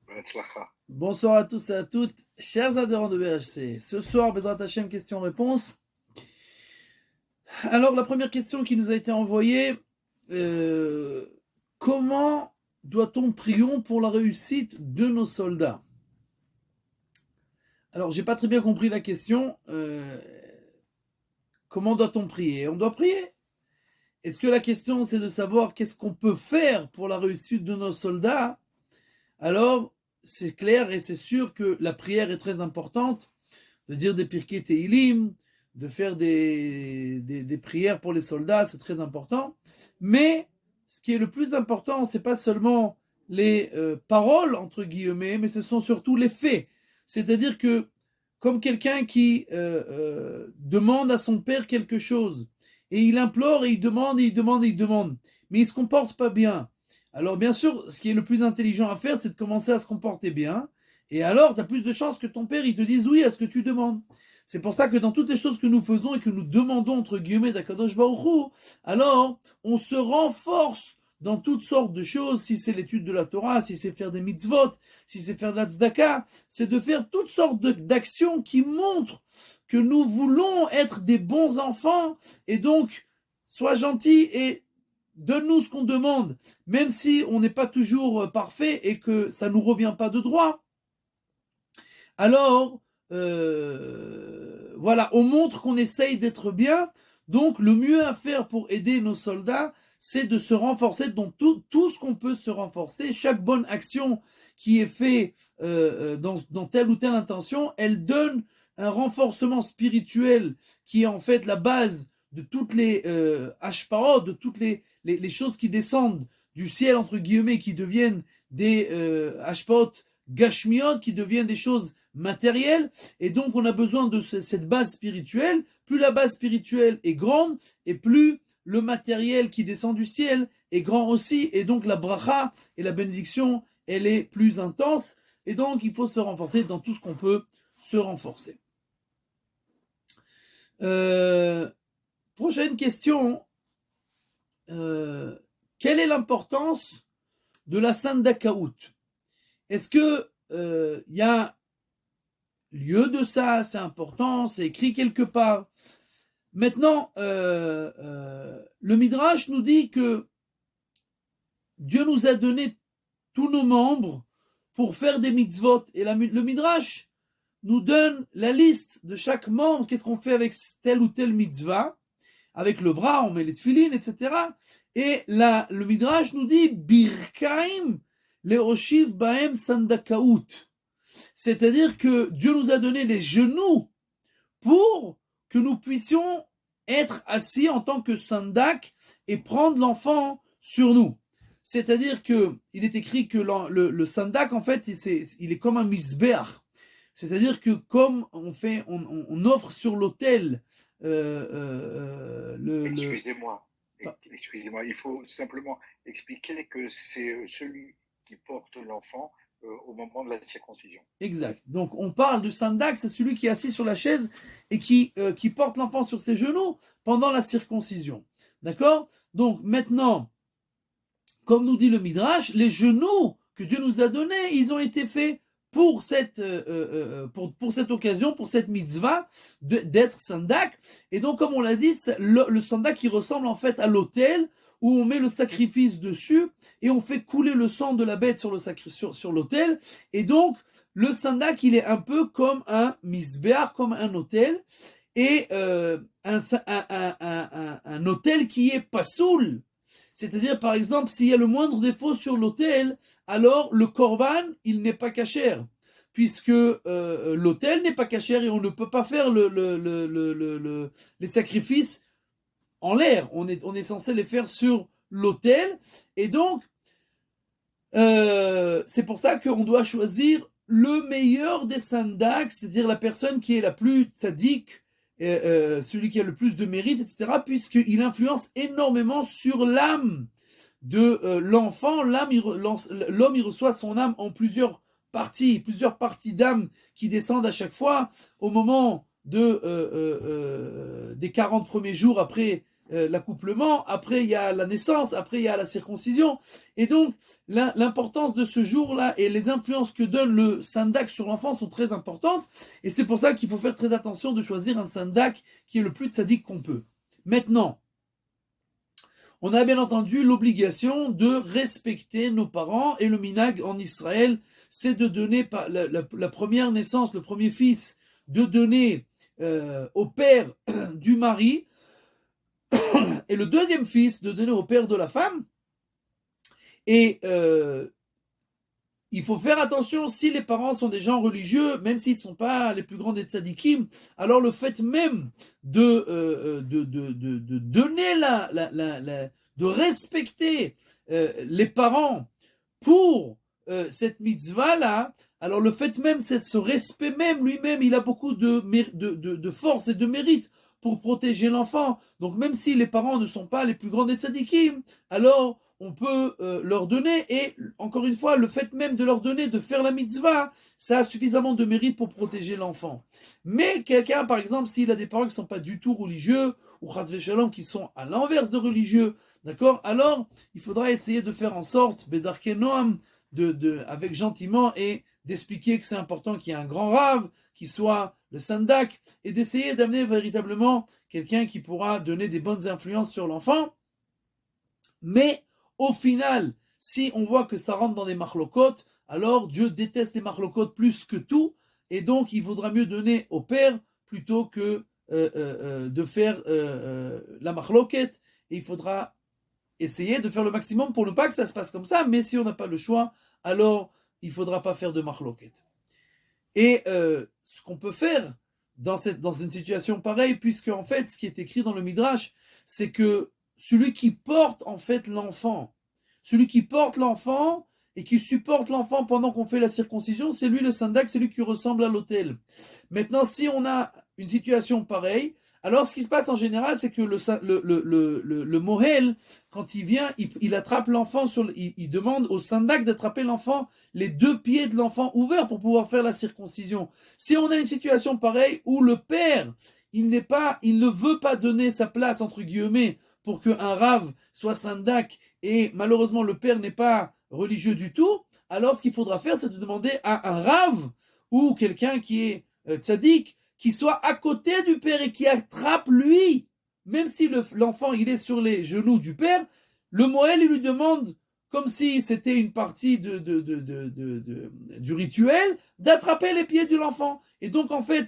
Betzlacha. Bonsoir à tous et à toutes, chers adhérents de BHC. Ce soir, Bezrat Hashem, question-réponse. Alors, la première question qui nous a été envoyée, comment doit-on prier pour la réussite de nos soldats? Alors, j'ai pas très bien compris la question. Comment doit-on prier? On doit prier. Est-ce que la question, c'est de savoir qu'est-ce qu'on peut faire pour la réussite de nos soldats? Alors, c'est clair et c'est sûr que la prière est très importante, de dire des Pirkei Teilim, de faire des prières pour les soldats, c'est très important. Mais ce qui est le plus important, c'est pas seulement les paroles, entre guillemets, mais ce sont surtout les faits. C'est-à-dire que, comme quelqu'un qui demande à son père quelque chose, et il implore, et il demande, et il demande, et il demande, mais il ne se comporte pas bien. Alors bien sûr, ce qui est le plus intelligent à faire, c'est de commencer à se comporter bien, et alors tu as plus de chances que ton père il te dise oui à ce que tu demandes. C'est pour ça que dans toutes les choses que nous faisons et que nous demandons entre guillemets d'Akadosh Baruch Hu, alors on se renforce dans toutes sortes de choses, si c'est l'étude de la Torah, si c'est faire des mitzvot, si c'est faire de la tzedaka, c'est de faire toutes sortes d'actions qui montrent que nous voulons être des bons enfants, et donc sois gentil et donne-nous ce qu'on demande, même si on n'est pas toujours parfait et que ça ne nous revient pas de droit. Alors, voilà, on montre qu'on essaye d'être bien. Donc, le mieux à faire pour aider nos soldats, c'est de se renforcer dans tout ce qu'on peut se renforcer. Chaque bonne action qui est faite dans telle ou telle intention, elle donne un renforcement spirituel qui est en fait la base de toutes les hashparot, de toutes les choses qui descendent du ciel, entre guillemets, qui deviennent des hashparot gashmiot, qui deviennent des choses matérielles. Et donc, on a besoin de cette base spirituelle. Plus la base spirituelle est grande, et plus le matériel qui descend du ciel est grand aussi. Et donc, la bracha et la bénédiction, elle est plus intense. Et donc, il faut se renforcer dans tout ce qu'on peut se renforcer. Prochaine question. Quelle est l'importance de la Sandakaout? Est-ce que y a lieu de ça? C'est important, c'est écrit quelque part. Maintenant, le Midrash nous dit que Dieu nous a donné tous nos membres pour faire des mitzvot. Et le Midrash nous donne la liste de chaque membre, qu'est-ce qu'on fait avec telle ou telle mitzvah. Avec le bras, on met les tefilines, etc. Et là, le Midrash nous dit Birkaim leoshiv baem sandakaout. C'est-à-dire que Dieu nous a donné les genoux pour que nous puissions être assis en tant que sandak et prendre l'enfant sur nous. C'est-à-dire que il est écrit que le sandak, en fait, il est comme un misbeach. C'est-à-dire que comme on offre sur l'autel Excusez-moi, il faut simplement expliquer que c'est celui qui porte l'enfant au moment de la circoncision. Exact. Donc on parle du sandak, c'est celui qui est assis sur la chaise et qui porte l'enfant sur ses genoux pendant la circoncision. D'accord? Donc maintenant, comme nous dit le Midrash, les genoux que Dieu nous a donnés, ils ont été faits pour cette occasion, pour cette mitzvah d'être sandak. Et donc, comme on l'a dit, le sandak qui ressemble en fait à l'autel où on met le sacrifice dessus et on fait couler le sang de la bête sur l'autel. Et donc, le sandak, il est un peu comme un misbéar, comme un autel, et un autel qui est pasoul. C'est-à-dire, par exemple, s'il y a le moindre défaut sur l'autel, alors le korban, il n'est pas cachère, puisque l'autel n'est pas cachère et on ne peut pas faire les sacrifices en l'air. On est censé les faire sur l'autel. Et donc, c'est pour ça qu'on doit choisir le meilleur des sandak, c'est-à-dire la personne qui est la plus tzaddik, celui qui a le plus de mérite, etc., puisqu'il influence énormément sur l'âme de l'enfant. L'homme, il reçoit son âme en plusieurs parties d'âme qui descendent à chaque fois au moment des 40 premiers jours après l'accouplement, après il y a la naissance, après il y a la circoncision. Et donc, l'importance de ce jour-là et les influences que donne le sandak sur l'enfant sont très importantes. Et c'est pour ça qu'il faut faire très attention de choisir un sandak qui est le plus tzaddik qu'on peut. Maintenant, on a bien entendu l'obligation de respecter nos parents, et le minag en Israël, c'est de donner la première naissance, le premier fils, de donner au père du mari, et le deuxième fils de donner au père de la femme. Et il faut faire attention, si les parents sont des gens religieux, même s'ils ne sont pas les plus grands des tzadikim, alors le fait même de donner de respecter les parents pour cette mitzvah-là, alors le fait même, c'est ce respect même, lui-même, il a beaucoup de force et de mérite pour protéger l'enfant. Donc même si les parents ne sont pas les plus grands des tzadikim, alors on peut leur donner, et encore une fois, le fait même de leur donner, de faire la mitzvah, ça a suffisamment de mérite pour protéger l'enfant. Mais quelqu'un, par exemple, s'il a des parents qui ne sont pas du tout religieux, ou chas v'shalom, qui sont à l'inverse de religieux, d'accord, alors il faudra essayer de faire en sorte, bedarke noam, avec gentiment, et d'expliquer que c'est important qu'il y ait un grand rave, qui soit le sandak, et d'essayer d'amener véritablement quelqu'un qui pourra donner des bonnes influences sur l'enfant. Mais au final, si on voit que ça rentre dans des marlokot, alors Dieu déteste les marlokot plus que tout, et donc il vaudra mieux donner au père plutôt que de faire la marloquette, et il faudra essayer de faire le maximum pour ne pas que ça se passe comme ça, mais si on n'a pas le choix, alors il ne faudra pas faire de marloquette. Et ce qu'on peut faire dans une situation pareille, puisque en fait, ce qui est écrit dans le Midrash, c'est que celui qui porte en fait l'enfant, et qui supporte l'enfant pendant qu'on fait la circoncision, c'est lui le sandak, c'est lui qui ressemble à l'autel. Maintenant, si on a une situation pareille, alors ce qui se passe en général, c'est que le mohel, quand il vient, il attrape l'enfant, il demande au sandak d'attraper l'enfant, les deux pieds de l'enfant ouverts pour pouvoir faire la circoncision. Si on a une situation pareille où le père, il ne veut pas donner sa place, entre guillemets, pour qu'un rave soit sandak, et malheureusement le père n'est pas religieux du tout, alors ce qu'il faudra faire, c'est de demander à un rave, ou quelqu'un qui est tzaddik, qui soit à côté du père et qui attrape lui, même si l'enfant il est sur les genoux du père, le Moël il lui demande, comme si c'était une partie du rituel, d'attraper les pieds de l'enfant. Et donc l'enfant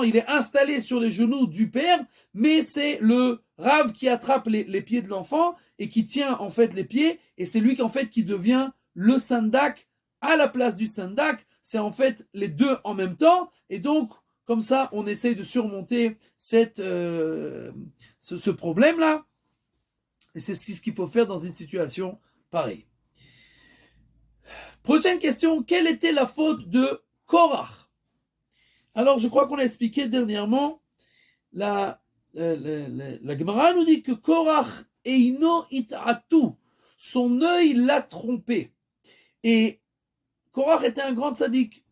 il est installé sur les genoux du père, mais c'est le rave qui attrape les pieds de l'enfant et qui tient en fait les pieds, et c'est lui qui devient le sandak à la place du sandak. C'est en fait les deux en même temps, et donc comme ça on essaye de surmonter ce problème-là, et c'est ce qu'il faut faire dans une situation pareille. Prochaine question, quelle était la faute de Korach? Alors je crois qu'on a expliqué dernièrement, la Gemara nous dit que Korach eino it'atu, son œil l'a trompé, et Korach était un grand tzaddik.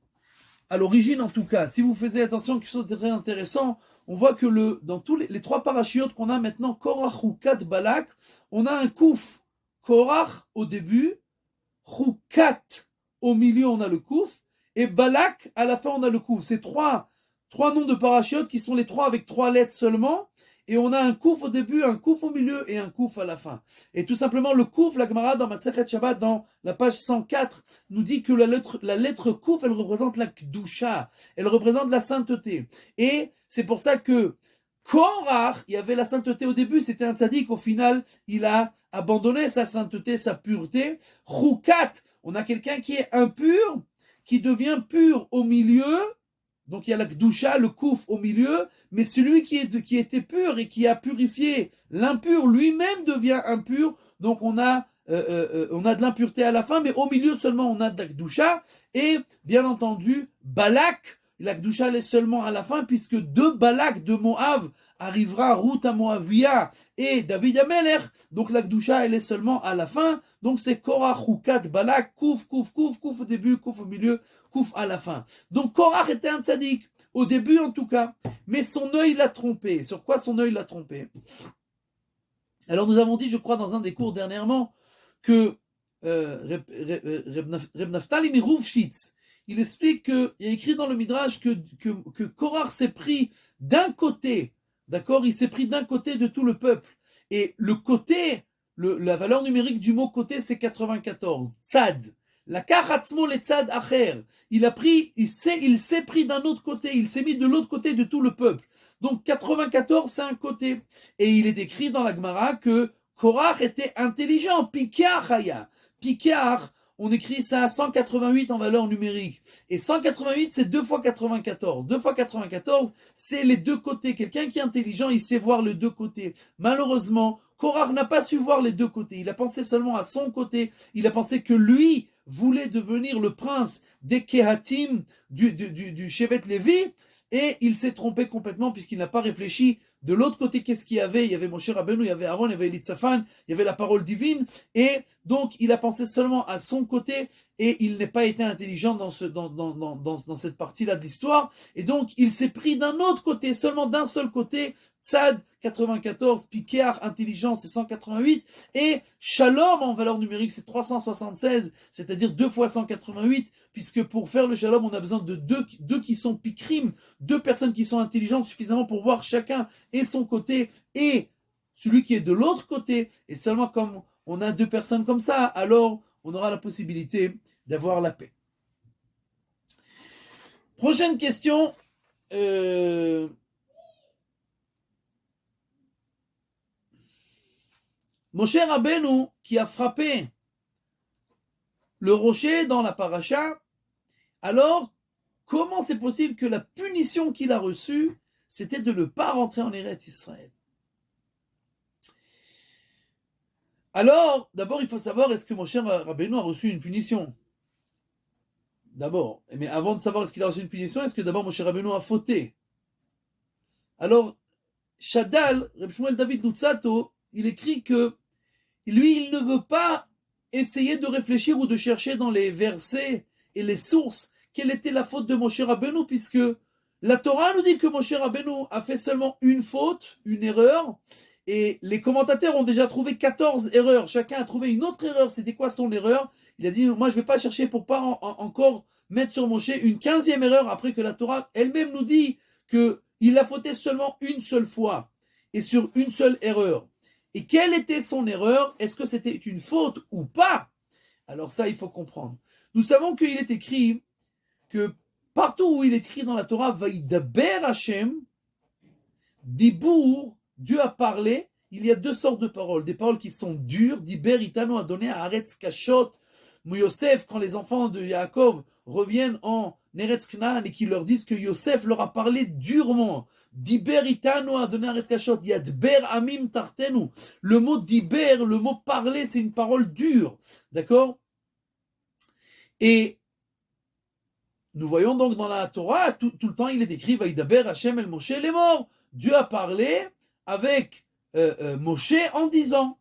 À l'origine, en tout cas, si vous faisiez attention, quelque chose de très intéressant, on voit que dans tous les trois parachiotes qu'on a maintenant, Korach, Hukat, Balak, on a un kouf. Korach au début, Hukat au milieu, on a le kouf, et Balak, à la fin, on a le kouf. C'est trois noms de parachiotes qui sont les trois avec 3 lettres seulement, et on a un kouf au début, un kouf au milieu et un kouf à la fin. Et tout simplement, le kouf, la Gemara dans Masechet Shabbat, dans la page 104, nous dit que la lettre kouf, elle représente la kedusha, elle représente la sainteté. Et c'est pour ça que Korach, il y avait la sainteté au début, c'était un tzaddik, au final, il a abandonné sa sainteté, sa pureté. Hukat, on a quelqu'un qui est impur, qui devient pur au milieu. Donc il y a la Kedusha, le Kouf au milieu, mais celui qui était pur et qui a purifié l'impur, lui-même devient impur. Donc on a de l'impureté à la fin, mais au milieu seulement on a de la Kedusha. Et bien entendu, Balak, la Kedusha elle est seulement à la fin, puisque de Balak, de Moab, arrivera Ruth à Moavia et David Ameler. Donc la Kedusha elle est seulement à la fin. Donc c'est Korach, Hukat, Balak, Kouf au début, Kouf au milieu, Kouf à la fin. Donc Korach était un tzaddik. au début en tout cas. Mais son œil l'a trompé. Sur quoi son œil l'a trompé? Alors nous avons dit, je crois, dans un des cours dernièrement, que Reb Naftali Mirouvchitz, il explique qu'il y a écrit dans le Midrash que Korach s'est pris d'un côté, d'accord, il s'est pris d'un côté de tout le peuple. Et le côté, la valeur numérique du mot côté, c'est 94. Tzad. La kachatzmo le tzad acher. Il s'est pris d'un autre côté, il s'est mis de l'autre côté de tout le peuple. Donc 94, c'est un côté. Et il est écrit dans la Gemara que Korach était intelligent. Pikar haya. Pikar, on écrit ça à 188 en valeur numérique. Et 188, c'est 2 fois 94. 2 fois 94, c'est les deux côtés. Quelqu'un qui est intelligent, il sait voir les deux côtés. Malheureusement, Korach n'a pas su voir les deux côtés. Il a pensé seulement à son côté. Il a pensé que lui voulait devenir le prince des Kehatim, du Shevet Lévi, et il s'est trompé complètement puisqu'il n'a pas réfléchi. De l'autre côté, qu'est-ce qu'il y avait? Il y avait Moshe Rabbeinu, il y avait Aaron, il y avait Elitzaphan, il y avait la parole divine, et donc il a pensé seulement à son côté, et il n'est pas été intelligent dans cette partie-là de l'histoire, et donc il s'est pris d'un autre côté, seulement d'un seul côté. Tzad 94, Pikear, intelligence, c'est 188, et Shalom en valeur numérique, c'est 376, c'est-à-dire 2 fois 188, puisque pour faire le Shalom, on a besoin de deux qui sont Pikrim, 2 personnes qui sont intelligentes suffisamment pour voir chacun et son côté, et celui qui est de l'autre côté, et seulement comme on a 2 personnes comme ça, alors on aura la possibilité d'avoir la paix. Prochaine question. Moshe Rabbeinu qui a frappé le rocher dans la paracha, alors comment c'est possible que la punition qu'il a reçue, c'était de ne pas rentrer en Eretz Israël? Alors, d'abord, il faut savoir, est-ce que Moshe Rabbeinu a reçu une punition? D'abord, mais avant de savoir est-ce qu'il a reçu une punition, est-ce que d'abord Moshe Rabbeinu a fauté? Alors, Shaddal, Reb Shmuel David Lutzato, il écrit que lui, il ne veut pas essayer de réfléchir ou de chercher dans les versets et les sources quelle était la faute de Moshe Rabbeinu, puisque la Torah nous dit que Moshe Rabbeinu a fait seulement une faute, une erreur, et les commentateurs ont déjà trouvé 14 erreurs. Chacun a trouvé une autre erreur. C'était quoi son erreur? Il a dit, moi je ne vais pas chercher pour pas encore mettre sur Moshe une 15e erreur, après que la Torah elle-même nous dit qu'il a fauté seulement une seule fois, et sur une seule erreur. Et quelle était son erreur? Est-ce que c'était une faute ou pas? Alors ça, il faut comprendre. Nous savons qu'il est écrit que partout où il est écrit dans la Torah, Vaïdaber Hashem, Dibour, Dieu a parlé, il y a 2 sortes de paroles. Des paroles qui sont dures, Diber Itano a donné à Aretz Kashot, Yosef, quand les enfants de Yaakov reviennent en Eretz Knaan et qu'ils leur disent que Yosef leur a parlé durement. Diber Itano a donné à Aretz Kashot, Yadber Amim Tartenu. Le mot Diber, le mot parler, c'est une parole dure. D'accord? Et nous voyons donc dans la Torah, tout le temps il est écrit Vaïdaber Hashem el Moshe les morts. Dieu a parlé avec Moshe en disant.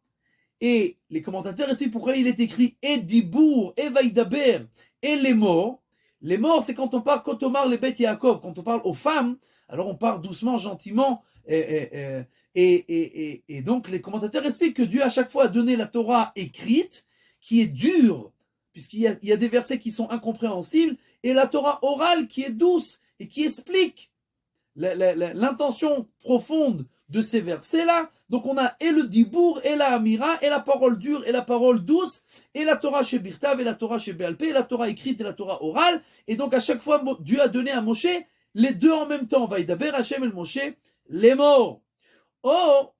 Et les commentateurs expliquent pourquoi il est écrit et Dibour, et Vaïdaber, et les morts. Les morts, c'est quand on parle Kotomar les Beth Yaakov, quand on parle aux femmes, alors on parle doucement, gentiment. Et donc les commentateurs expliquent que Dieu à chaque fois a donné la Torah écrite, qui est dure, puisqu'il y a des versets qui sont incompréhensibles, et la Torah orale qui est douce et qui explique l'intention profonde de ces versets-là. Donc on a et le Dibour, et la Amira, et la parole dure, et la parole douce, et la Torah chez Birtav, et la Torah chez Béalpé, et la Torah écrite, et la Torah orale. Et donc à chaque fois, Dieu a donné à Moshe les deux en même temps. Vaïdaber Hashem el Moshe, les morts. Or,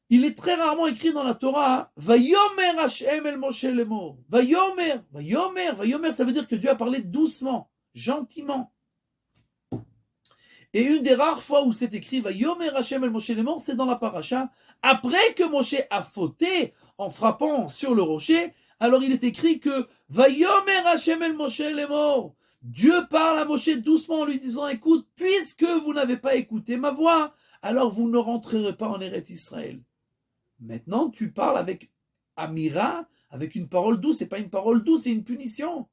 il est très rarement écrit dans la Torah, Vayomer Hashem el Moshe les morts. Vayomer, ça veut dire que Dieu a parlé doucement, gentiment. Et une des rares fois où c'est écrit Vayomer Hashem el Moshe les morts, c'est dans la paracha. Après que Moshe a fauté en frappant sur le rocher, alors il est écrit que Vayomer Hashem el Moshe les morts. Dieu parle à Moshe doucement en lui disant, écoute, puisque vous n'avez pas écouté ma voix, alors vous ne rentrerez pas en Eretz Israël. Maintenant, tu parles avec Amira, avec une parole douce. C'est pas une parole douce, c'est une punition.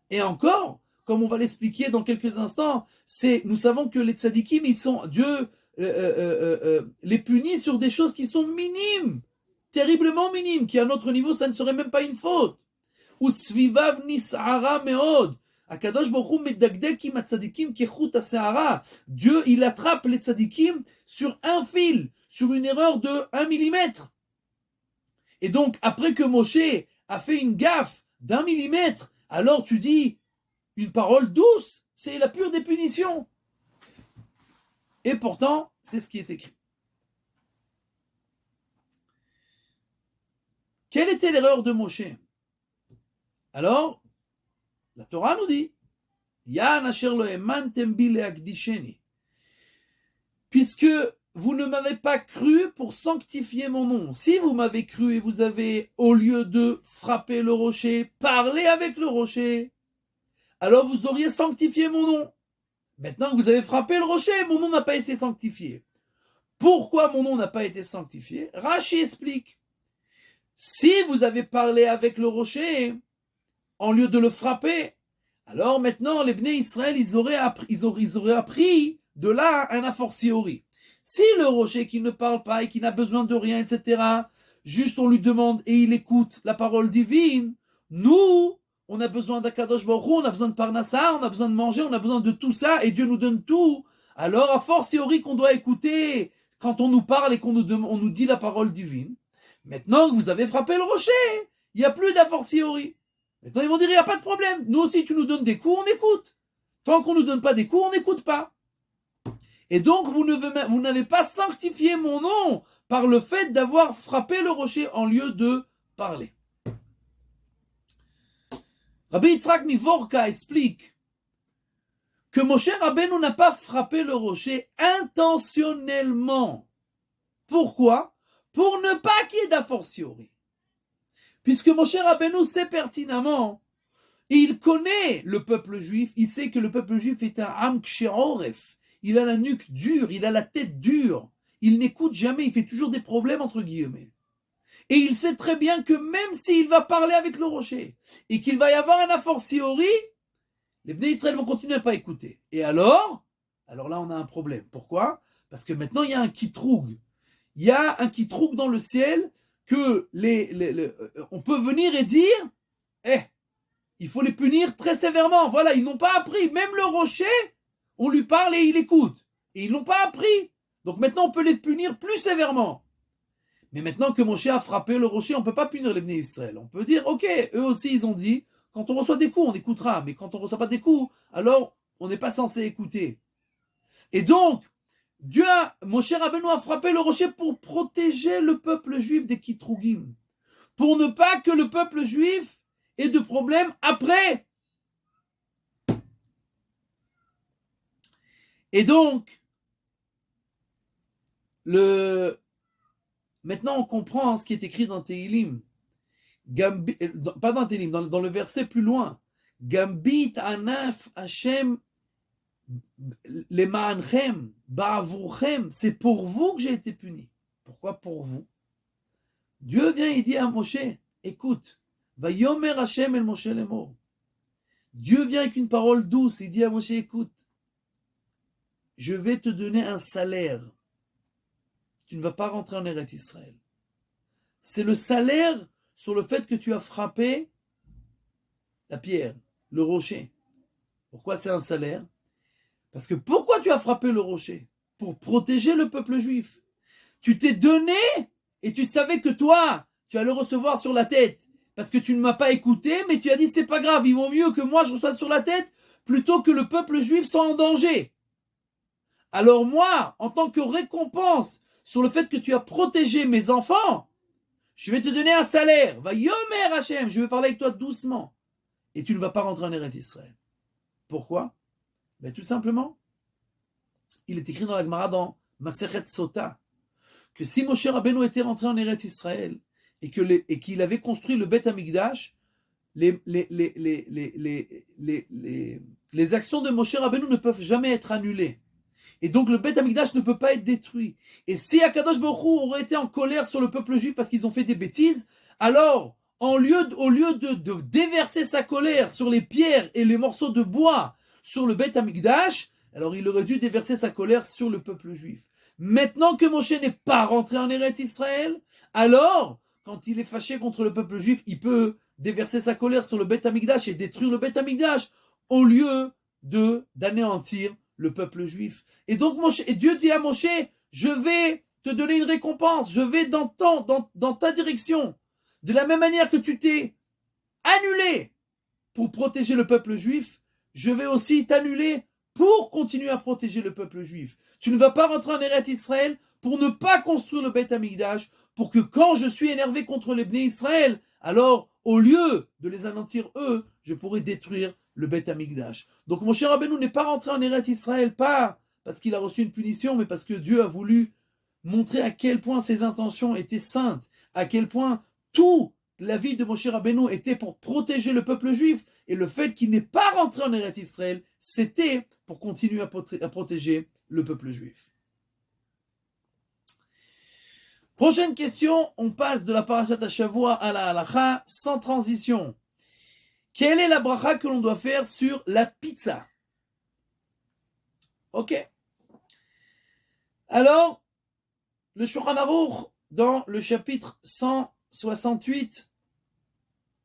Et encore, comme on va l'expliquer dans quelques instants, nous savons que les tzadikim, Dieu les punit sur des choses qui sont minimes, terriblement minimes, qui à notre niveau, ça ne serait même pas une faute. Ou tzvivav nis'ara meod. Akadosh Baruch Hu medagdek im hatzadikim kechut hase'ara. Dieu, il attrape les tzadikim sur un fil, sur une erreur de 1 millimètre. Et donc, après que Moshe a fait une gaffe d'1 millimètre, alors tu dis une parole douce, c'est la pure des punitions. Et pourtant, c'est ce qui est écrit. Quelle était l'erreur de Moshe? Alors, la Torah nous dit, Yan asher lo emantem bi leakdisheni. Puisque vous ne m'avez pas cru pour sanctifier mon nom. Si vous m'avez cru et vous avez, au lieu de frapper le rocher, parlé avec le rocher, alors vous auriez sanctifié mon nom. Maintenant que vous avez frappé le rocher, mon nom n'a pas été sanctifié. Pourquoi mon nom n'a pas été sanctifié? Rashi explique. Si vous avez parlé avec le rocher, en lieu de le frapper, alors maintenant les Bnei Israël, ils auraient appris de là un a fortiori. Si le rocher qui ne parle pas et qui n'a besoin de rien, etc., juste on lui demande et il écoute la parole divine, nous, on a besoin d'Akadosh Baruch Hu, on a besoin de Parnassa, on a besoin de manger, on a besoin de tout ça, et Dieu nous donne tout. Alors, a fortiori qu'on doit écouter quand on nous parle et qu'on nous dit la parole divine. Maintenant que vous avez frappé le rocher, il n'y a plus d'a fortiori. Maintenant, ils vont dire, il n'y a pas de problème. Nous aussi, tu nous donnes des coups, on écoute. Tant qu'on ne nous donne pas des coups, on n'écoute pas. Et donc, vous n'avez pas sanctifié mon nom par le fait d'avoir frappé le rocher en lieu de parler. Rabbi Yitzhak Mivorka explique que Moshe Rabbeinu n'a pas frappé le rocher intentionnellement. Pourquoi? Pour ne pas qu'il y ait d'a fortiori. Puisque Moshe Rabbeinu sait pertinemment, il connaît le peuple juif, il sait que le peuple juif est un am ksheroref. Il a la nuque dure, il a la tête dure. Il n'écoute jamais, il fait toujours des problèmes entre guillemets. Et il sait très bien que même s'il va parler avec le rocher et qu'il va y avoir un a fortiori, les Bnei Israël vont continuer à ne pas écouter. Et alors là on a un problème. Pourquoi? Parce que maintenant il y a un kitroug. Il y a un kitroug dans le ciel que on peut venir et dire, il faut les punir très sévèrement. Voilà, ils n'ont pas appris. Même le rocher, on lui parle et il écoute. Et ils n'ont pas appris. Donc maintenant on peut les punir plus sévèrement. Mais maintenant que Moshe a frappé le rocher, on ne peut pas punir les Bnei Israël. On peut dire, ok, eux aussi ils ont dit, quand on reçoit des coups, on écoutera. Mais quand on ne reçoit pas des coups, alors on n'est pas censé écouter. Et donc, Moshe Rabbeinu a frappé le rocher pour protéger le peuple juif des Kitrougim. Pour ne pas que le peuple juif ait de problèmes après. Et donc, maintenant, on comprend ce qui est écrit dans Tehilim. Pas dans Tehilim, dans le verset plus loin. Gambit anaf Hashem lema'anchem ba'avurchem. C'est pour vous que j'ai été puni. Pourquoi pour vous? Dieu vient et dit à Moshe, écoute, vayomer Hashem el Moshe lemor. Dieu vient avec une parole douce, il dit à Moshe, écoute, je vais te donner un salaire. Tu ne vas pas rentrer en Eretz Israël. C'est le salaire sur le fait que tu as frappé la pierre, le rocher. Pourquoi c'est un salaire? Parce que pourquoi tu as frappé le rocher? Pour protéger le peuple juif. Tu t'es donné et tu savais que toi, tu allais le recevoir sur la tête. Parce que tu ne m'as pas écouté, mais tu as dit c'est pas grave, il vaut mieux que moi je reçoive sur la tête plutôt que le peuple juif soit en danger. Alors moi, en tant que récompense sur le fait que tu as protégé mes enfants, je vais te donner un salaire. Va yomer Hashem, je vais parler avec toi doucement. Et tu ne vas pas rentrer en Eretz Israël. Pourquoi? Ben, tout simplement, il est écrit dans la Gemara dans Masechet Sota que si Moshe Rabbeinu était rentré en Eretz Israël et qu'il avait construit le Beth Amikdash, les actions de Moshe Rabbeinu ne peuvent jamais être annulées. Et donc le Beth Amikdash ne peut pas être détruit. Et si Akadosh Baruch Hu aurait été en colère sur le peuple juif parce qu'ils ont fait des bêtises, alors au lieu de déverser sa colère sur les pierres et les morceaux de bois sur le Beth Amikdash, alors il aurait dû déverser sa colère sur le peuple juif. Maintenant que Moshe n'est pas rentré en Eretz Israël, alors, quand il est fâché contre le peuple juif, il peut déverser sa colère sur le Beth Amikdash et détruire le Beth Amikdash au lieu d'anéantir le peuple juif. Et donc Dieu dit à Moshe, je vais te donner une récompense, je vais dans ta direction. De la même manière que tu t'es annulé pour protéger le peuple juif, je vais aussi t'annuler pour continuer à protéger le peuple juif. Tu ne vas pas rentrer en Eretz Israël pour ne pas construire le Beth Amikdash, pour que quand je suis énervé contre les Bnei Israël, alors au lieu de les anéantir eux, je pourrais détruire le Beth Amikdash. Donc mon cher Rabbeinu n'est pas rentré en Eretz Israël, pas parce qu'il a reçu une punition, mais parce que Dieu a voulu montrer à quel point ses intentions étaient saintes, à quel point tout la vie de Moshe Rabbeinu était pour protéger le peuple juif, et le fait qu'il n'est pas rentré en Eretz Israël, c'était pour continuer à protéger le peuple juif. Prochaine question, on passe de la Parashat HaShavua à la Halacha, sans transition. Quelle est la bracha que l'on doit faire sur la pizza? Ok. Alors, le Shulchan Aruch, dans le chapitre 168,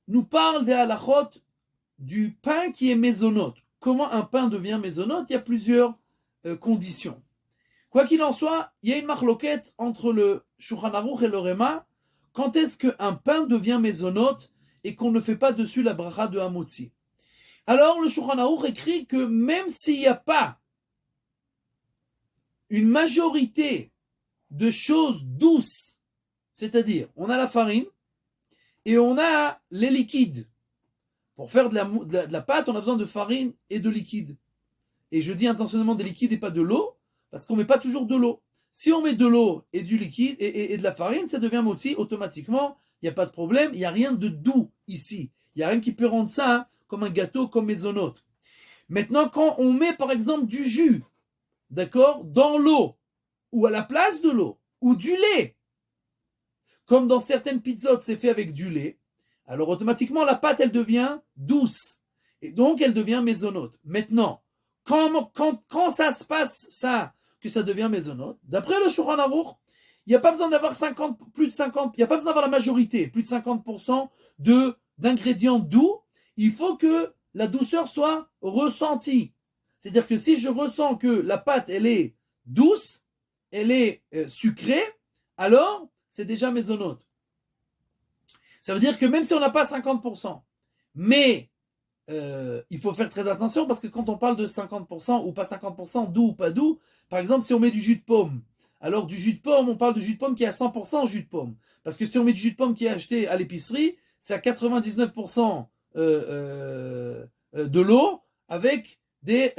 nous parle des halachot du pain qui est mésonote. Comment un pain devient mésonote? Il y a plusieurs conditions. Quoi qu'il en soit, il y a une marloquette entre le Shulchan Aruch et le Réma. Quand est-ce qu'un pain devient mésonote et qu'on ne fait pas dessus la bracha de Hamotzi? Alors le Shulchan Aruch écrit que même s'il n'y a pas une majorité de choses douces, c'est-à-dire on a la farine et on a les liquides. Pour faire de la pâte, on a besoin de farine et de liquide. Et je dis intentionnellement des liquides et pas de l'eau, parce qu'on ne met pas toujours de l'eau. Si on met de l'eau et du liquide et de la farine, ça devient motzi automatiquement, il n'y a pas de problème, il n'y a rien de doux ici. Il n'y a rien qui peut rendre ça comme un gâteau, comme mésonote. Maintenant, quand on met par exemple du jus, d'accord, dans l'eau, ou à la place de l'eau, ou du lait, comme dans certaines pizzas, c'est fait avec du lait, alors automatiquement la pâte, elle devient douce. Et donc, elle devient mésonote. Maintenant, quand ça se passe, ça, que ça devient mésonote, d'après le Shulchan Aruch, il n'y a pas besoin d'avoir plus de 50, il n'y a pas besoin d'avoir la majorité, plus de 50% d'ingrédients doux. Il faut que la douceur soit ressentie. C'est-à-dire que si je ressens que la pâte, elle est douce, elle est sucrée, alors c'est déjà mésonote. Ça veut dire que même si on n'a pas 50%, mais il faut faire très attention parce que quand on parle de 50% ou pas 50%, doux ou pas doux, par exemple si on met du jus de pomme, alors du jus de pomme, on parle de jus de pomme qui est à 100% jus de pomme. Parce que si on met du jus de pomme qui est acheté à l'épicerie, c'est à 99% de l'eau avec des,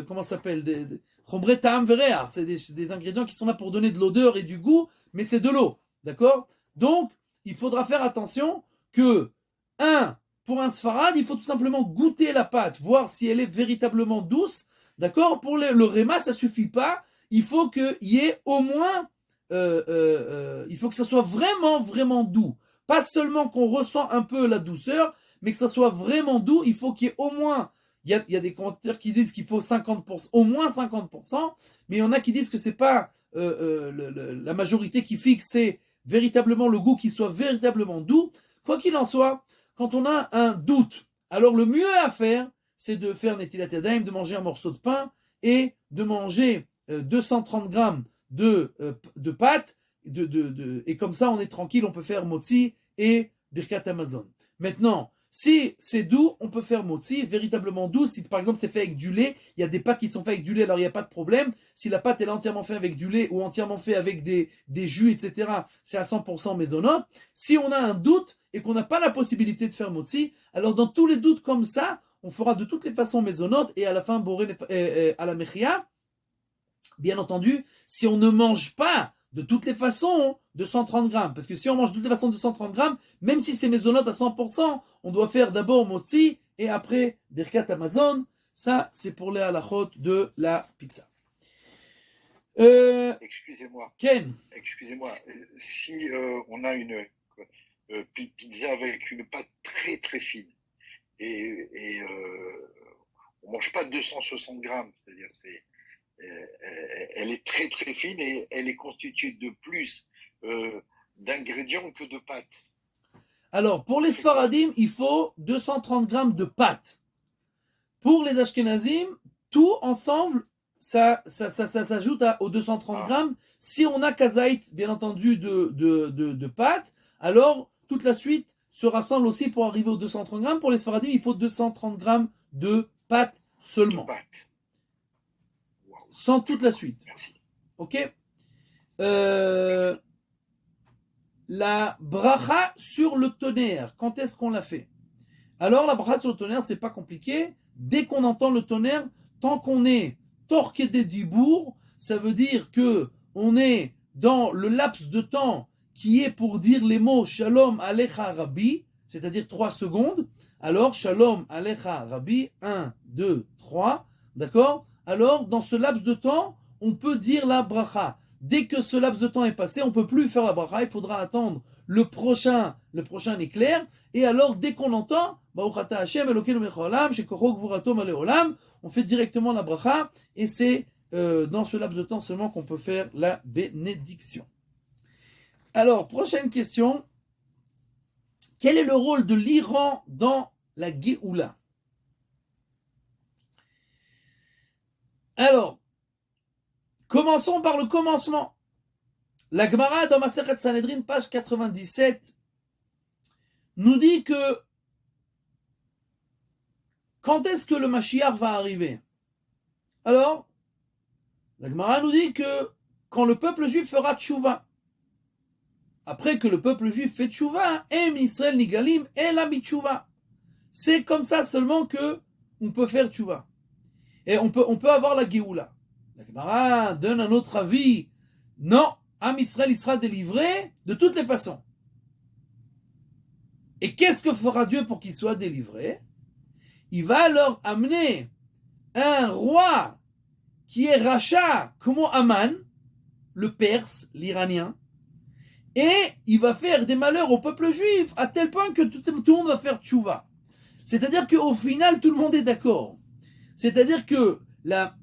comment ça s'appelle, des chomre ta'am vereach, c'est des ingrédients qui sont là pour donner de l'odeur et du goût, mais c'est de l'eau, d'accord? Donc, il faudra faire attention que, pour un sfarad, il faut tout simplement goûter la pâte, voir si elle est véritablement douce, d'accord? Pour le réma, ça suffit pas, il faut qu'il y ait au moins, il faut que ça soit vraiment, vraiment doux. Pas seulement qu'on ressent un peu la douceur, mais que ça soit vraiment doux, il faut qu'il y ait au moins, il y a des commentateurs qui disent qu'il faut 50%, au moins 50%, mais il y en a qui disent que c'est pas la majorité qui fixe, c'est véritablement le goût qui soit véritablement doux. Quoi qu'il en soit, quand on a un doute, alors le mieux à faire, c'est de faire netilat yadayim, de manger un morceau de pain et de manger 230 grammes de pâte, et comme ça on est tranquille, on peut faire motzi et birkat Amazon. Maintenant, si c'est doux, on peut faire motzi, véritablement doux. Si par exemple c'est fait avec du lait, il y a des pâtes qui sont faites avec du lait, alors il n'y a pas de problème. Si la pâte est entièrement faite avec du lait ou entièrement faite avec des jus, etc., c'est à 100% mésonote. Si on a un doute et qu'on n'a pas la possibilité de faire motzi, alors dans tous les doutes comme ça, on fera de toutes les façons mésonote et à la fin boré à la mechia. Bien entendu, si on ne mange pas de toutes les façons de 130 grammes, parce que si on mange de toutes les façons de 130 grammes, même si c'est mésonote à 100%, on doit faire d'abord motzi et après birkat Amazon. Ça, c'est pour les halachot de la pizza. Excusez-moi. Ken. Excusez-moi. Si on a pizza avec une pâte très très fine. On mange pas 260 grammes, c'est-à-dire elle est très très fine et elle est constituée de plus d'ingrédients que de pâtes. Alors, pour les Sfaradim, il faut 230 grammes de pâte. Pour les Ashkenazim, tout ensemble, ça s'ajoute aux 230 grammes. Si on a kazaït, bien entendu, de pâte, alors toute la suite se rassemble aussi pour arriver aux 230 grammes. Pour les Sfaradim, il faut 230 grammes de pâte seulement. Wow. Sans toute la suite. Merci. Ok. La bracha sur le tonnerre, quand est-ce qu'on l'a fait? Alors la bracha sur le tonnerre, c'est pas compliqué. Dès qu'on entend le tonnerre, tant qu'on est torqué des dibours, ça veut dire que on est dans le laps de temps qui est pour dire les mots Shalom Alecha Rabbi, c'est-à-dire 3 secondes. Alors Shalom Alecha Rabbi, 1, 2, 3, d'accord? Alors dans ce laps de temps, on peut dire la bracha. Dès que ce laps de temps est passé, on ne peut plus faire la bracha, il faudra attendre le prochain éclair. Et alors, dès qu'on entend, on fait directement la bracha, et c'est dans ce laps de temps seulement qu'on peut faire la bénédiction. Alors, prochaine question. Quel est le rôle de l'Iran dans la Géoula? Alors, commençons par le commencement. La Gemara dans Masechet Sanhedrin, page 97, nous dit que quand est-ce que le Mashiach va arriver? Alors, la Gemara nous dit que quand le peuple juif fera tchouva. Après que le peuple juif fait tchouva, Em Israël Nigalim Ela mitchouva. C'est comme ça seulement que on peut faire tchouva. Et on peut avoir la Géoula. La Gemara donne un autre avis. Non, Am Israël, il sera délivré de toutes les façons. Et qu'est-ce que fera Dieu pour qu'il soit délivré? Il va leur amener un roi qui est rachat, comme Aman, le Perse, l'Iranien, et il va faire des malheurs au peuple juif à tel point que tout le monde va faire tchouva. C'est-à-dire qu'au final, tout le monde est d'accord. C'est-à-dire que la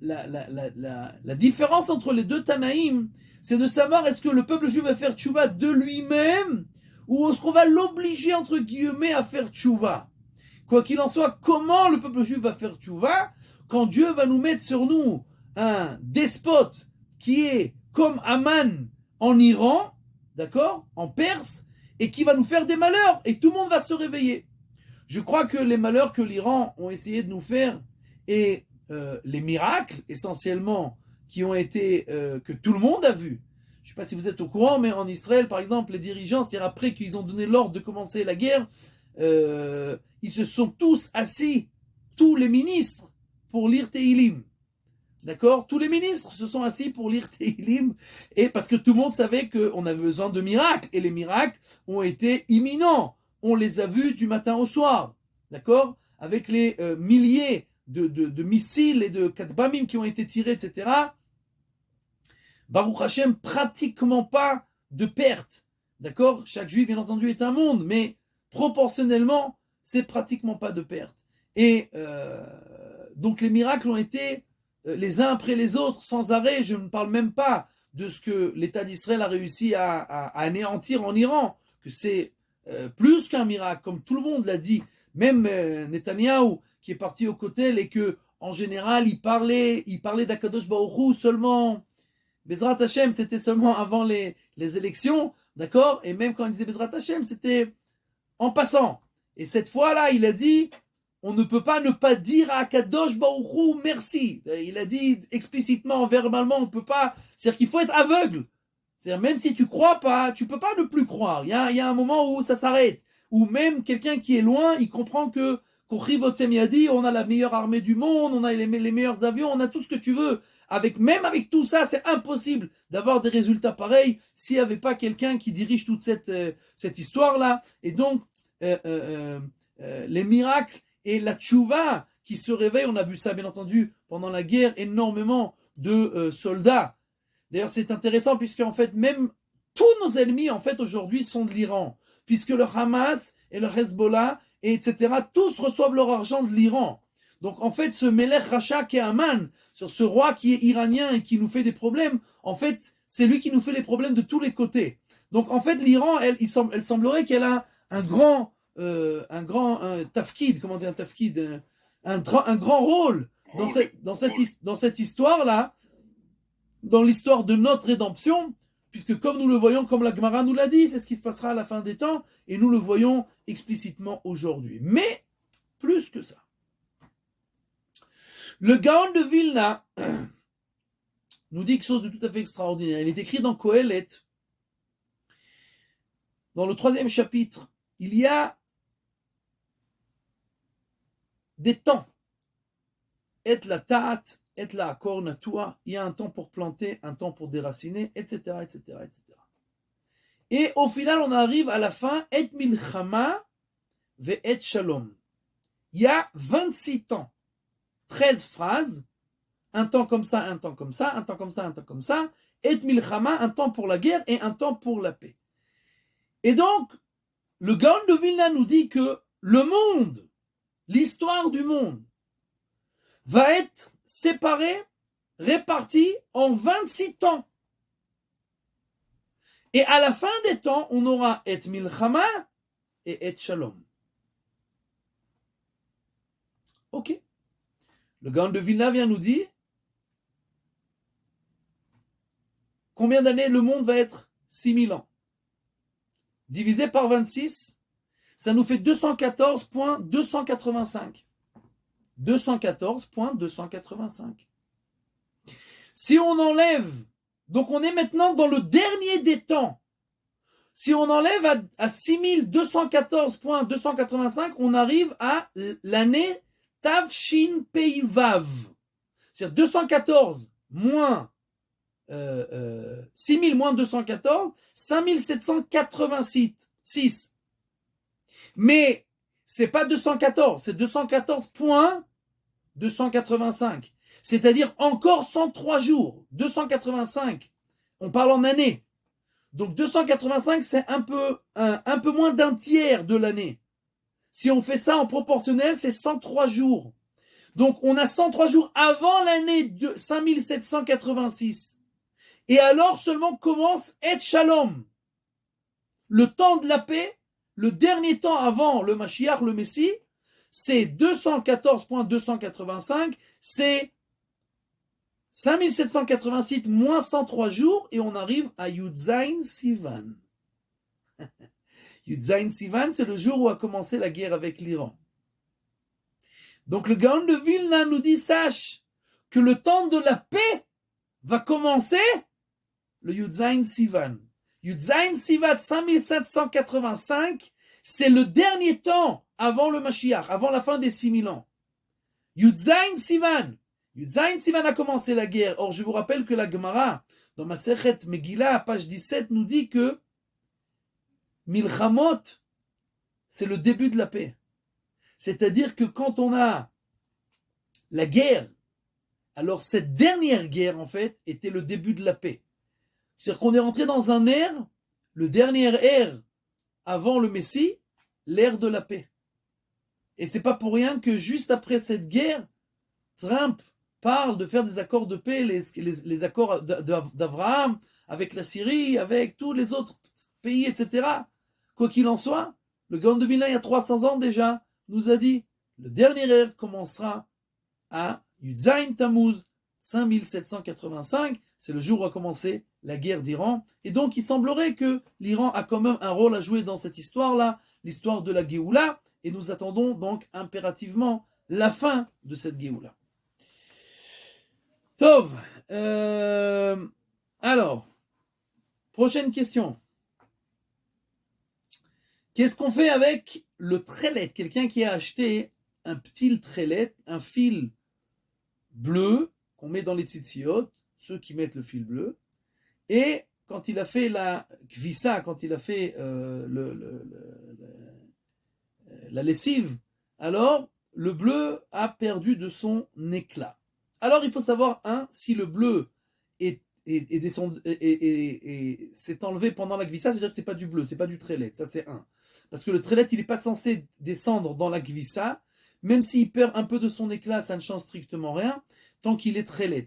différence entre les deux Tanaïm, c'est de savoir est-ce que le peuple juif va faire tchouva de lui-même ou est-ce qu'on va l'obliger, entre guillemets, à faire tchouva. Quoi qu'il en soit, comment le peuple juif va faire tchouva quand Dieu va nous mettre sur nous un despote qui est comme Aman en Iran, d'accord, en Perse, et qui va nous faire des malheurs, et tout le monde va se réveiller. Je crois que les malheurs que l'Iran ont essayé de nous faire, et les miracles, essentiellement, qui ont été, que tout le monde a vu. Je ne sais pas si vous êtes au courant, mais en Israël, par exemple, les dirigeants, c'est-à-dire après qu'ils ont donné l'ordre de commencer la guerre, ils se sont tous assis, tous les ministres, pour lire Tehillim. D'accord? Tous les ministres se sont assis pour lire Tehillim, et parce que tout le monde savait qu'on avait besoin de miracles, et les miracles ont été imminents. On les a vus du matin au soir. D'accord? Avec les milliers de missiles et de katbamim qui ont été tirés, etc. Baruch Hashem, pratiquement pas de pertes. D'accord? Chaque juif, bien entendu, est un monde, mais proportionnellement, c'est pratiquement pas de pertes. Et donc les miracles ont été les uns après les autres, sans arrêt. Je ne parle même pas de ce que l'État d'Israël a réussi à anéantir en Iran, que c'est plus qu'un miracle, comme tout le monde l'a dit. Même Netanyahou, qui est parti au Kotel, et que en général, il parlait d'Akadosh Baruch Hu seulement. Bezrat Hashem, c'était seulement avant les élections, d'accord? Et même quand il disait Bezrat Hashem, c'était en passant. Et cette fois-là, il a dit, on ne peut pas ne pas dire à Akadosh Baruch Hu merci. Il a dit explicitement, verbalement, on ne peut pas. C'est-à-dire qu'il faut être aveugle. C'est-à-dire même si tu crois pas, tu peux pas ne plus croire. Il y a un moment où ça s'arrête. Ou même quelqu'un qui est loin, il comprend que on a la meilleure armée du monde, on a les meilleurs avions, on a tout ce que tu veux. Même avec tout ça, c'est impossible d'avoir des résultats pareils s'il n'y avait pas quelqu'un qui dirige toute cette histoire-là. Et donc, les miracles et la tchouva qui se réveillent, on a vu ça bien entendu pendant la guerre, énormément de soldats. D'ailleurs, c'est intéressant puisque en fait, même tous nos ennemis en fait aujourd'hui sont de l'Iran. puisque le Hamas et le Hezbollah, et etc., tous reçoivent leur argent de l'Iran. Donc en fait, ce Melech Racha qui est Aman, sur ce roi qui est iranien et qui nous fait des problèmes, en fait, c'est lui qui nous fait les problèmes de tous les côtés. Donc en fait, l'Iran, elle semblerait qu'elle a un grand tafkid, comment dire un tafkid, un grand rôle dans cette histoire-là, dans l'histoire de notre rédemption, puisque comme nous le voyons, comme la Gemara nous l'a dit, c'est ce qui se passera à la fin des temps, et nous le voyons explicitement aujourd'hui. Mais, plus que ça, le Gaon de Vilna nous dit quelque chose de tout à fait extraordinaire. Il est écrit dans Kohelet, dans le 3e chapitre, il y a des temps. Et la ta'at, et la akor natua, il y a un temps pour planter, un temps pour déraciner, etc., etc., etc. Et au final, on arrive à la fin, et milchama ve et shalom. Il y a 26 temps, 13 phrases, un temps comme ça, un temps comme ça, un temps comme ça, un temps comme ça, et milchama, un temps pour la guerre et un temps pour la paix. Et donc, le Gaon de Vilna nous dit que le monde, l'histoire du monde, va être séparé, réparti en 26 temps. Et à la fin des temps, on aura et milchama et et shalom. Ok. Le Gaon de Vilna vient nous dire combien d'années le monde va être 6000 ans. Divisé par 26, ça nous fait 214.285. 214.285. Si on enlève, donc on est maintenant dans le dernier des temps. Si on enlève à 6214.285, on arrive à l'année Tavshin Peivav. C'est-à-dire 214 moins 6000 moins 214, 5786. Mais c'est pas 214, c'est 214.285. C'est-à-dire encore 103 jours. 285, on parle en année. Donc 285, c'est un peu moins d'un tiers de l'année. Si on fait ça en proportionnel, c'est 103 jours. Donc on a 103 jours avant l'année de 5786. Et alors seulement commence Et Shalom. Le temps de la paix, le dernier temps avant le Mashiach, le Messie, c'est 214.285, c'est 5786 moins 103 jours, et on arrive à Yudzaïn Sivan. Yudzaïn Sivan, c'est le jour où a commencé la guerre avec l'Iran. Donc le Gaon de Vilna nous dit, sache que le temps de la paix va commencer le Yudzaïn Sivan. Yudzaïn Sivan 5785, c'est le dernier temps avant le Mashiach, avant la fin des 6000 ans. Yudzaïn Sivan a commencé la guerre. Or, je vous rappelle que la Gemara, dans Masechet Megillah, page 17, nous dit que Milchamot, c'est le début de la paix. C'est-à-dire que quand on a la guerre, alors cette dernière guerre, en fait, était le début de la paix. C'est-à-dire qu'on est rentré dans un ère, le dernier ère avant le Messie, l'ère de la paix. Et c'est pas pour rien que juste après cette guerre, Trump parle de faire des accords de paix, les accords d'Abraham avec la Syrie, avec tous les autres pays, etc. Quoi qu'il en soit, le Gaon de Vilna, il y a 300 ans déjà, nous a dit, le dernier ère commencera à Yudzaïn Tammuz 5785, c'est le jour où a commencé la guerre d'Iran. Et donc, il semblerait que l'Iran a quand même un rôle à jouer dans cette histoire-là, l'histoire de la Géoula, et nous attendons donc impérativement la fin de cette Géoula. Tov. Alors, prochaine question. Qu'est-ce qu'on fait avec le trelet? Quelqu'un qui a acheté un petit trelet, un fil bleu qu'on met dans les tzitziot, ceux qui mettent le fil bleu, et quand il a fait la kvissa, quand il a fait la lessive, alors le bleu a perdu de son éclat. Alors il faut savoir, si le bleu s'est enlevé pendant la kvissa, ça veut dire que c'est pas du bleu, c'est pas du trelet, ça c'est un. parce que le trelet, il n'est pas censé descendre dans la kvissa, même s'il perd un peu de son éclat, ça ne change strictement rien, tant qu'il est trelet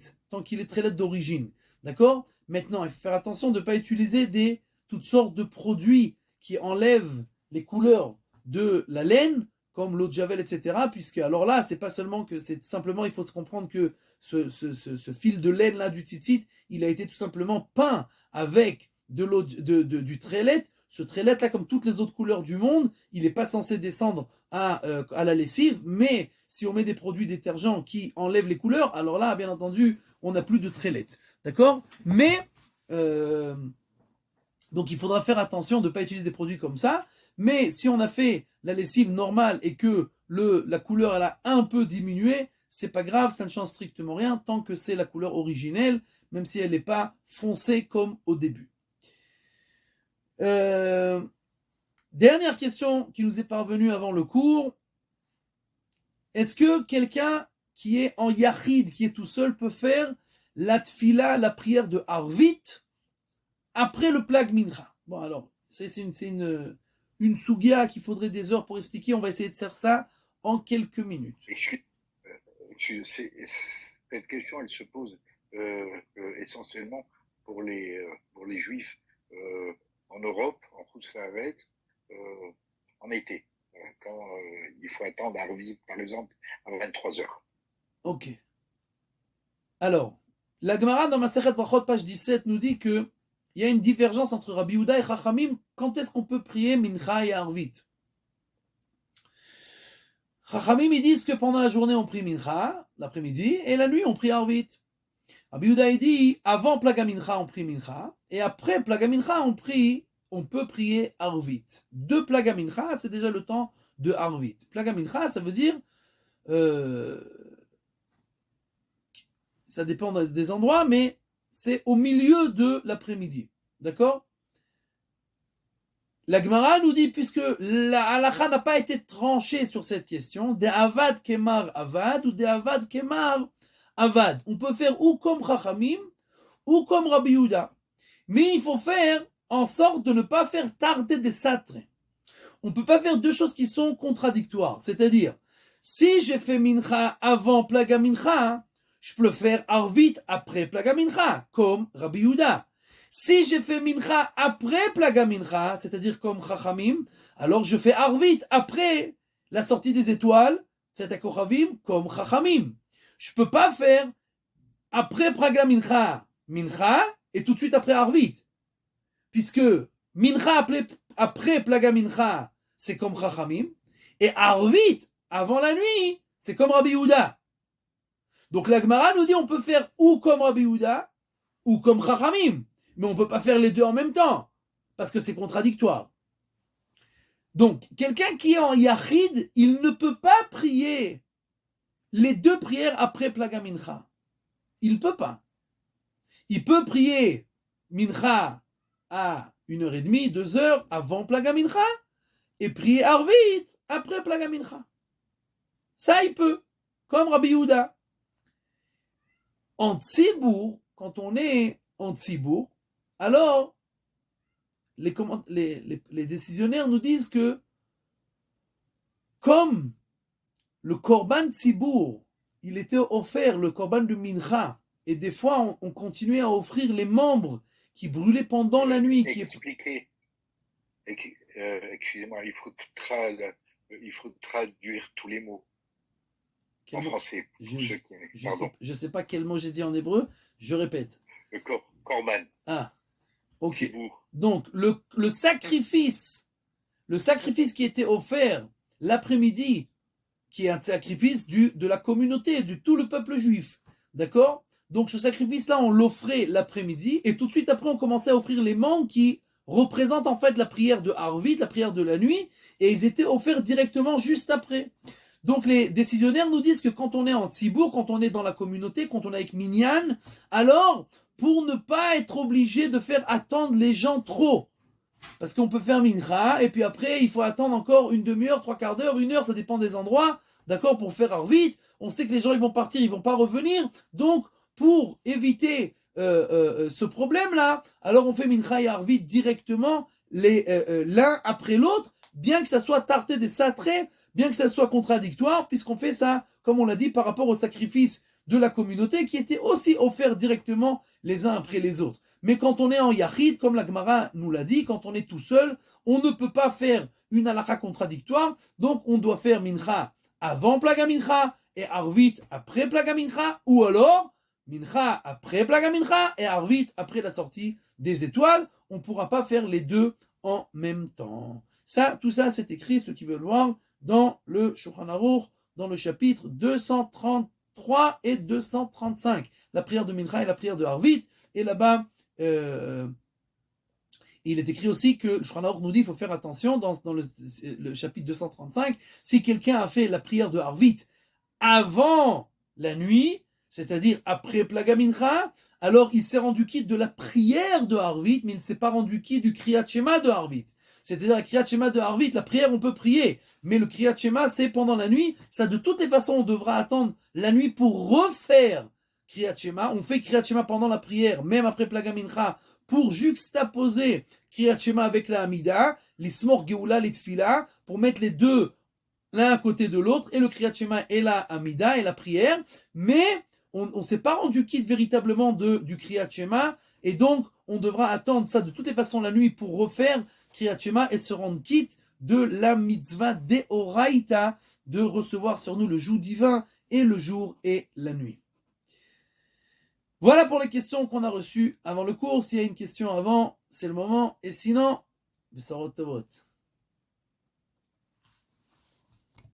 d'origine. D'accord? Maintenant, il faut faire attention de ne pas utiliser toutes sortes de produits qui enlèvent les couleurs de la laine, comme l'eau de javel, etc. Puisque, alors là, c'est pas seulement que, c'est simplement, il faut se comprendre que ce fil de laine là du tzitzit, il a été tout simplement peint avec de l'eau du trelet. Ce trelet là, comme toutes les autres couleurs du monde, il n'est pas censé descendre à la lessive, mais si on met des produits détergents qui enlèvent les couleurs, alors là, bien entendu, on n'a plus de trelet. D'accord? Mais donc il faudra faire attention de ne pas utiliser des produits comme ça. Mais si on a fait la lessive normale et que la couleur elle a un peu diminué, c'est pas grave, ça ne change strictement rien tant que c'est la couleur originelle, même si elle n'est pas foncée comme au début. Dernière question qui nous est parvenue avant le cours. Est-ce que quelqu'un qui est en yachid, qui est tout seul, peut faire la tfila, la prière de Arvit, après le plag mincha? Bon alors, c'est une sougia qu'il faudrait des heures pour expliquer. On va essayer de faire ça en quelques minutes. Cette question, elle se pose essentiellement pour les juifs en Europe, en Khoutzlaret, en été, quand il faut attendre Arvit, par exemple, à 23h. Ok. Alors, la Gemara dans Masechet Brachot, page 17, nous dit que il y a une divergence entre Rabbi Yehuda et Chachamim. Quand est-ce qu'on peut prier Mincha et Arvit? Chachamim, ils disent que pendant la journée, on prie Mincha, l'après-midi, et la nuit, on prie Arvit. Rabbi Yehuda, il dit, avant Plaga Mincha, on prie Mincha, et après Plaga Mincha, on peut prier Arvit. De Plaga Mincha, c'est déjà le temps de Arvit. Plaga Mincha, ça veut dire, ça dépend des endroits, mais c'est au milieu de l'après-midi. D'accord? La Gemara nous dit, puisque la halakha n'a pas été tranchée sur cette question, de avad kemar avad ou de avad kemar avad. On peut faire ou comme Chachamim ou comme Rabbi Yehuda. Mais il faut faire en sorte de ne pas faire tarder des satres. On ne peut pas faire deux choses qui sont contradictoires. C'est-à-dire, si j'ai fait mincha avant plaga mincha, je peux le faire arvit après plaga mincha, comme Rabbi Yehuda. Si j'ai fait mincha après plaga mincha, c'est-à-dire comme Chachamim, alors je fais arvit après la sortie des étoiles, c'est-à-dire comme Chachamim. Je peux pas faire après plaga mincha, et tout de suite après arvit. Puisque mincha après plaga mincha, c'est comme Chachamim, et arvit avant la nuit, c'est comme Rabbi Yehuda. Donc la Gemara nous dit on peut faire ou comme Rabbi Yehuda ou comme Chachamim, mais on ne peut pas faire les deux en même temps parce que c'est contradictoire. Donc quelqu'un qui est en yachid, il ne peut pas prier les deux prières après Plaga Mincha. Il ne peut pas. Il peut prier Mincha à 1h30, 2h avant Plaga Mincha et prier Arvit après Plaga Mincha. Ça, il peut, comme Rabbi Yehuda. En Tzibour, quand on est en Tzibour, alors les décisionnaires nous disent que comme le Korban Tzibour, il était offert, le Korban de Mincha, et des fois on continuait à offrir les membres qui brûlaient pendant la nuit. Excusez-moi, il faut traduire tous les mots. En français. Je ne sais pas quel mot j'ai dit en hébreu, je répète. Le korban. Ah, ok. Donc, le sacrifice qui était offert l'après-midi, qui est un sacrifice de la communauté, de tout le peuple juif. D'accord? Donc, ce sacrifice-là, on l'offrait l'après-midi, et tout de suite après, on commençait à offrir les membres qui représentent en fait la prière de Arvit, la prière de la nuit, et ils étaient offerts directement juste après. Donc les décisionnaires nous disent que quand on est en Tzibour, quand on est dans la communauté, quand on est avec Minyan, alors pour ne pas être obligé de faire attendre les gens trop, parce qu'on peut faire Mincha, et puis après il faut attendre encore une demi-heure, trois quarts d'heure, une heure, ça dépend des endroits, d'accord, pour faire Arvit, on sait que les gens ils vont partir, ils vont pas revenir, donc pour éviter ce problème-là, alors on fait Mincha et Arvit directement, l'un après l'autre, bien que ça soit tarté des satrés, bien que ça soit contradictoire, puisqu'on fait ça, comme on l'a dit, par rapport au sacrifice de la communauté qui était aussi offert directement les uns après les autres. Mais quand on est en Yachid, comme la Gemara nous l'a dit, quand on est tout seul, on ne peut pas faire une halakha contradictoire, donc on doit faire mincha avant plaga mincha et arvit après plaga mincha, ou alors mincha après plaga mincha et arvit après la sortie des étoiles. On ne pourra pas faire les deux en même temps. Ça, tout ça, c'est écrit, ceux qui veulent voir, dans le Shulchan Aruch, dans le chapitre 233 et 235, la prière de mincha et la prière de arvit, et là-bas, il est écrit aussi que le Shulchan Aruch nous dit qu'il faut faire attention dans le chapitre 235, si quelqu'un a fait la prière de Harvit avant la nuit, c'est-à-dire après Plaga Mincha, alors il s'est rendu quitte de la prière de Harvit, mais il ne s'est pas rendu quitte du Kriyat Shema de Harvit. C'est-à-dire la Kriyat Shema de Harvit, la prière on peut prier, mais le Kriyat Shema c'est pendant la nuit, ça de toutes les façons on devra attendre la nuit pour refaire Kriyat Shema. On fait Kriyat Shema pendant la prière, même après Plaga Mincha, pour juxtaposer Kriyat Shema avec la Hamida, l'Ismor Geoula, les Tfila, pour mettre les deux l'un à côté de l'autre, et le Kriyat Shema et la Hamida et la prière, mais on ne s'est pas rendu quitte véritablement du Kriyat Shema, et donc on devra attendre ça de toutes les façons la nuit pour refaire Kriyat Shema et se rendre quitte de la mitzvah d'Eoraita, de recevoir sur nous le joug divin et le jour et la nuit. Voilà pour les questions qu'on a reçues avant le cours. S'il y a une question avant, c'est le moment. Et sinon, Besarot Tovot.